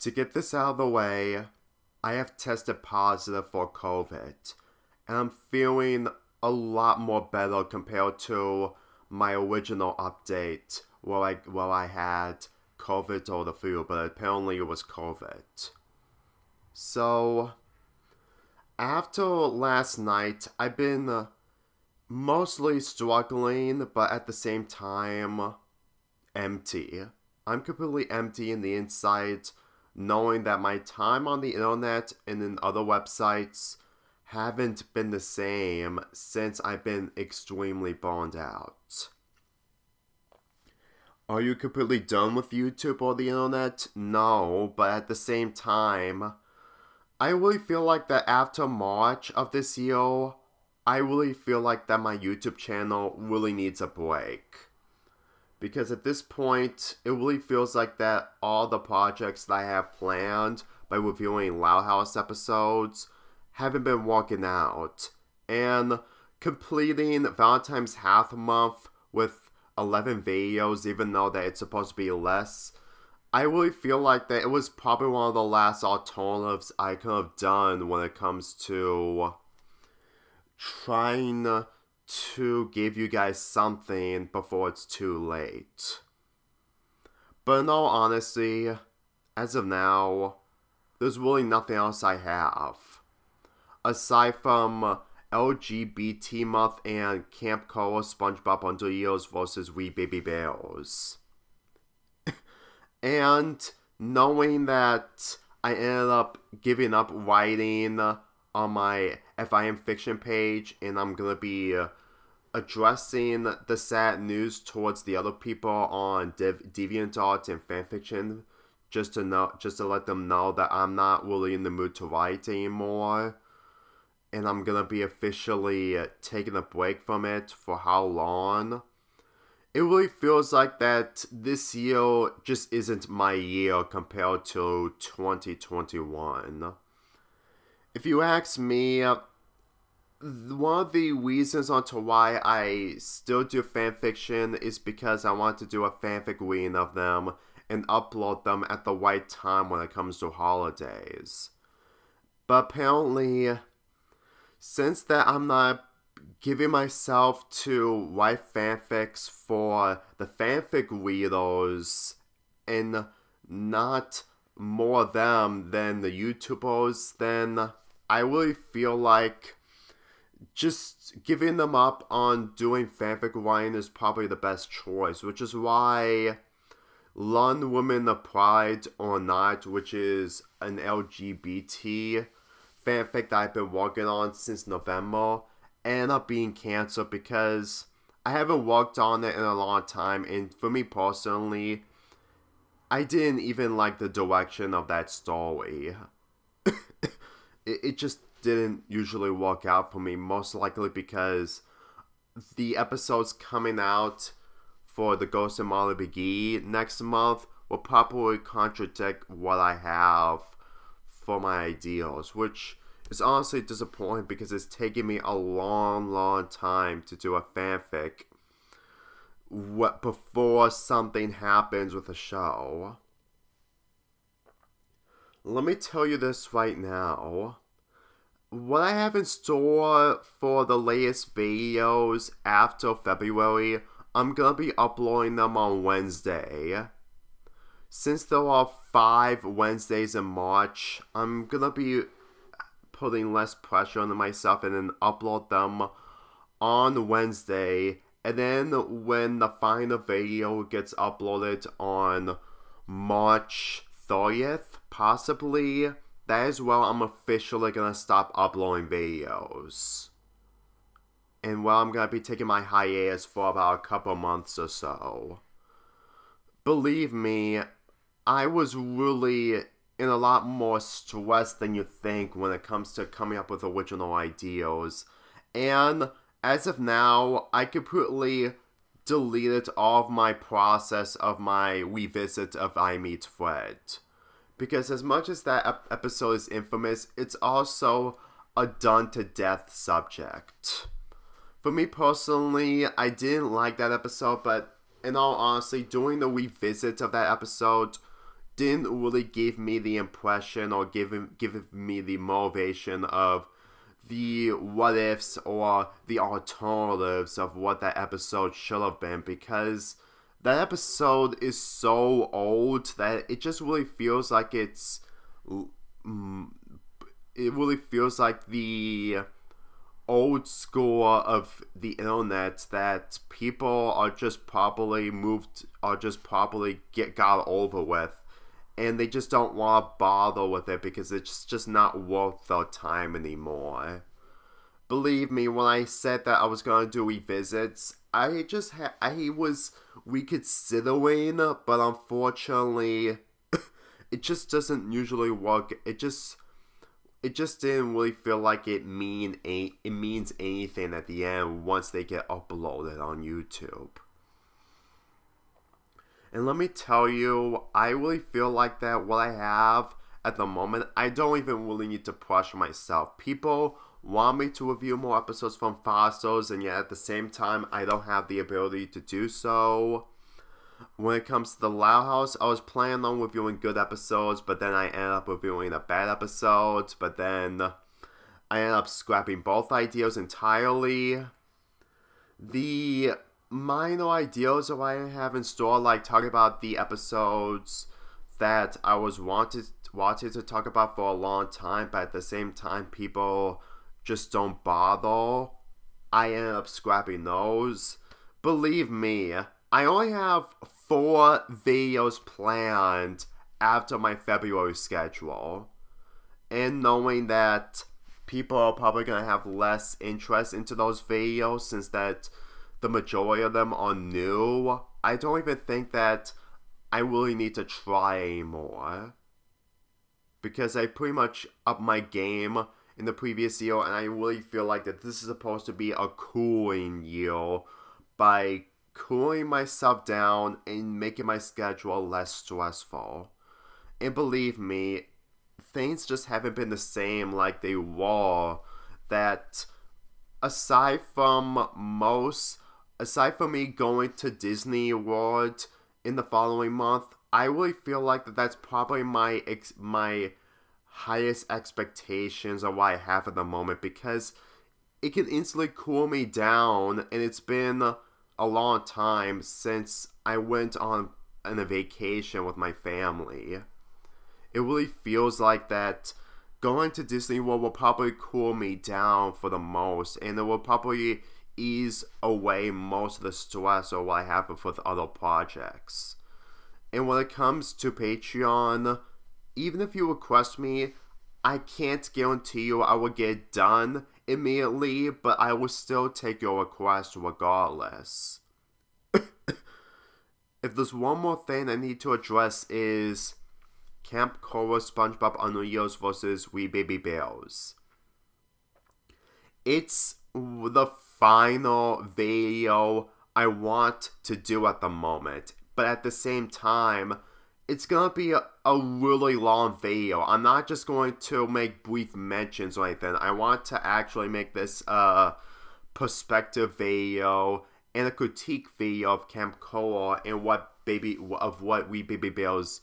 To get this out of the way, I have tested positive for COVID, and I'm feeling a lot more better compared to my original update where I had COVID or the flu, but apparently it was COVID. So, after last night, I've been mostly struggling, but at the same time, empty. I'm completely empty in the inside, knowing that my time on the internet and in other websites haven't been the same since I've been extremely burned out. Are you completely done with YouTube or the internet? No, but at the same time, I really feel like that after March of this year, I really feel like that my YouTube channel really needs a break. Because at this point, it really feels like that all the projects that I have planned by reviewing Loud House episodes haven't been working out. And completing Valentine's Half Month with 11 videos, even though that it's supposed to be less, I really feel like that it was probably one of the last alternatives I could have done when it comes to trying to give you guys something before it's too late. But in all honesty, as of now, there's really nothing else I have. Aside from LGBT Month and Camp Cola SpongeBob Under Eels versus We Baby Bears. And knowing that I ended up giving up writing on my FIM Fiction page, and I'm gonna be addressing the sad news towards the other people on DeviantArt and fanfiction, just to let them know that I'm not really in the mood to write anymore, and I'm gonna be officially taking a break from it. For how long? It really feels like that this year just isn't my year compared to 2021. If you ask me, one of the reasons onto why I still do fanfiction is because I want to do a fanfic reading of them and upload them at the right time when it comes to holidays. But apparently, since that I'm not giving myself to write fanfics for the fanfic readers and not more them than the YouTubers, then I really feel like just giving them up on doing fanfic writing is probably the best choice, which is why Lone Women of Pride or Not, which is an LGBT fanfic that I've been working on since November, ended up being canceled because I haven't worked on it in a long time, and for me personally, I didn't even like the direction of that story. It just didn't usually work out for me, most likely because the episodes coming out for the Ghost and Molly McGee next month will probably contradict what I have for my ideals, which is honestly disappointing because it's taken me a long time to do a fanfic before something happens with the show. Let me tell you this right now. What I have in store for the latest videos after February, I'm gonna be uploading them on Wednesday. Since there are 5 Wednesdays in March, I'm gonna be putting less pressure on myself and then upload them on Wednesday. And then when the final video gets uploaded on March 30th, possibly, that is when I'm officially gonna stop uploading videos. And I'm gonna be taking my hiatus for about a couple months or so. Believe me, I was really in a lot more stress than you think when it comes to coming up with original ideas. And as of now, I completely deleted all of my process of my revisit of I Meet Fred. Because as much as that episode is infamous, it's also a done-to-death subject. For me personally, I didn't like that episode, but in all honesty, doing the revisit of that episode didn't really give me the impression or give me the motivation of the what ifs or the alternatives of what that episode should have been, because that episode is so old that it just really feels like it really feels like the old school of the internet, that people are just probably got over with, and they just don't want to bother with it because it's just not worth their time anymore. Believe me, when I said that I was going to do revisits, I was reconsidering, but unfortunately, it just doesn't usually work. It just didn't really feel like it means anything at the end once they get uploaded on YouTube. And let me tell you, I really feel like that what I have at the moment, I don't even really need to push myself. People want me to review more episodes from Fosters, and yet at the same time, I don't have the ability to do so. When it comes to the Loud House, I was planning on reviewing good episodes, but then I ended up reviewing a bad episode, but then I ended up scrapping both ideas entirely. The minor ideas that I have in store, like talking about the episodes that I was wanted to talk about for a long time, but at the same time, people just don't bother. I ended up scrapping those. Believe me, I only have 4 videos planned after my February schedule. And knowing that people are probably going to have less interest into those videos since that the majority of them are new, I don't even think that I really need to try anymore. Because I pretty much upped my game in the previous year, and I really feel like that this is supposed to be a cooling year by cooling myself down and making my schedule less stressful. And believe me, things just haven't been the same like they were. That aside from me going to Disney World in the following month, I really feel like that's probably my highest expectations of what I have at the moment, because it can instantly cool me down, and it's been a long time since I went on a vacation with my family. It really feels like that going to Disney World will probably cool me down for the most, and it will probably ease away most of the stress of what I have with other projects. And when it comes to Patreon, even if you request me, I can't guarantee you I will get it done immediately, but I will still take your request regardless. If there's one more thing I need to address is Camp Koa SpongeBob Unknown versus We Baby Bears. It's the final video I want to do at the moment, but at the same time, it's gonna be a really long video. I'm not just going to make brief mentions or anything. I want to actually make this a perspective video and a critique video of Camp Koa and what We Baby Bears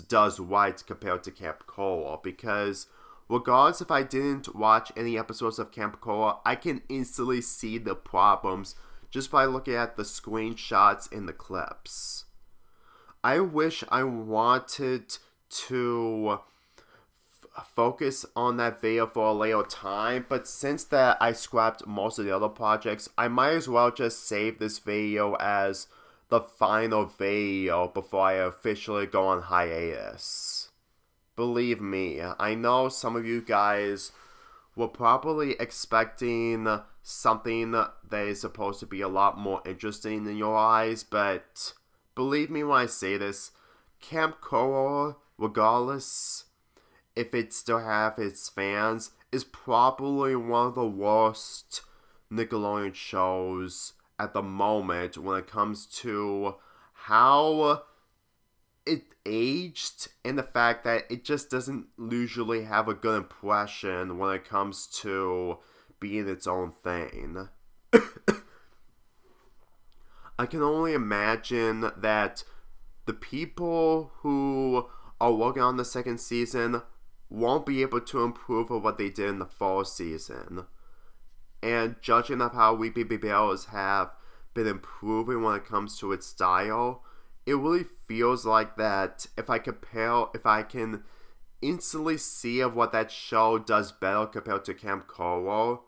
does right compared to Camp Koa. Because regardless if I didn't watch any episodes of Camp Koa, I can instantly see the problems just by looking at the screenshots and the clips. I wish I wanted to focus on that video for a later time, but since that I scrapped most of the other projects, I might as well just save this video as the final video before I officially go on hiatus. Believe me, I know some of you guys were probably expecting something that is supposed to be a lot more interesting in your eyes, but believe me when I say this, Camp Koa, regardless if it still have its fans, is probably one of the worst Nickelodeon shows at the moment when it comes to how it aged and the fact that it just doesn't usually have a good impression when it comes to being its own thing. I can only imagine that the people who are working on the second season won't be able to improve on what they did in the fall season. And judging of how Weepy Baby Bells have been improving when it comes to its style, it really feels like that if I can instantly see of what that show does better compared to Camp Coral,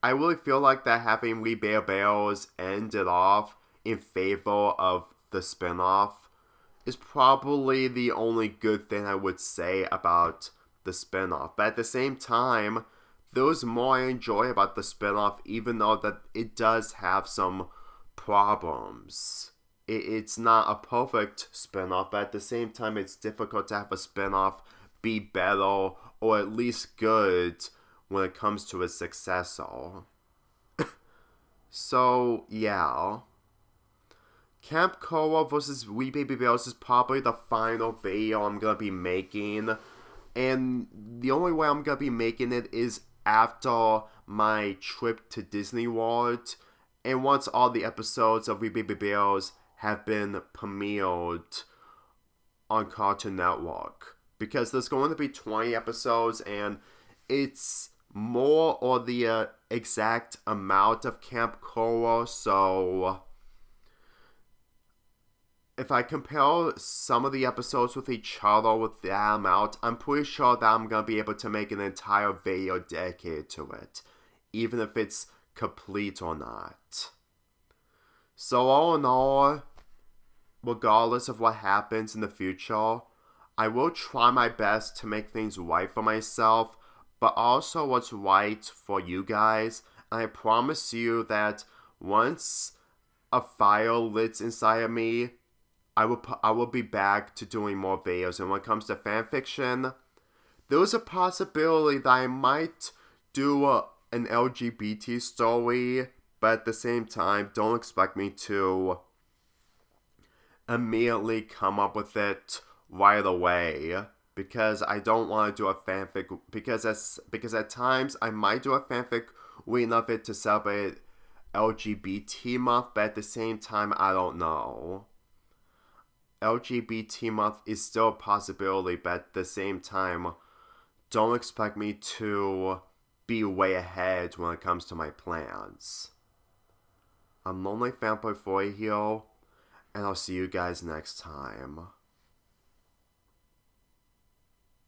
I really feel like that having We Bear Bears ended off in favor of the spinoff is probably the only good thing I would say about the spinoff. But at the same time, there's more I enjoy about the spinoff, even though that it does have some problems. It's not a perfect spinoff, but at the same time, it's difficult to have a spinoff be better or at least good when it comes to its successor. So, yeah. Camp Coral vs. We Baby Bears is probably the final video I'm gonna be making. And the only way I'm gonna be making it is after my trip to Disney World. And once all the episodes of We Baby Bears have been premiered on Cartoon Network. Because there's going to be 20 episodes, and it's more or the exact amount of Camp Coral, so if I compare some of the episodes with each other with that amount, I'm pretty sure that I'm going to be able to make an entire video dedicated to it, even if it's complete or not. So all in all, regardless of what happens in the future, I will try my best to make things right for myself, but also what's right for you guys. And I promise you that once a fire lit inside of me, I will be back to doing more videos. And when it comes to fanfiction, there's a possibility that I might do an LGBT story, but at the same time, don't expect me to immediately come up with it right away, because I don't want to do a fanfic, because at times I might do a fanfic leading up it to celebrate LGBT month, but at the same time I don't know. LGBT month is still a possibility, but at the same time, don't expect me to be way ahead when it comes to my plans. I'm Lonely Fanboy 4 here, and I'll see you guys next time.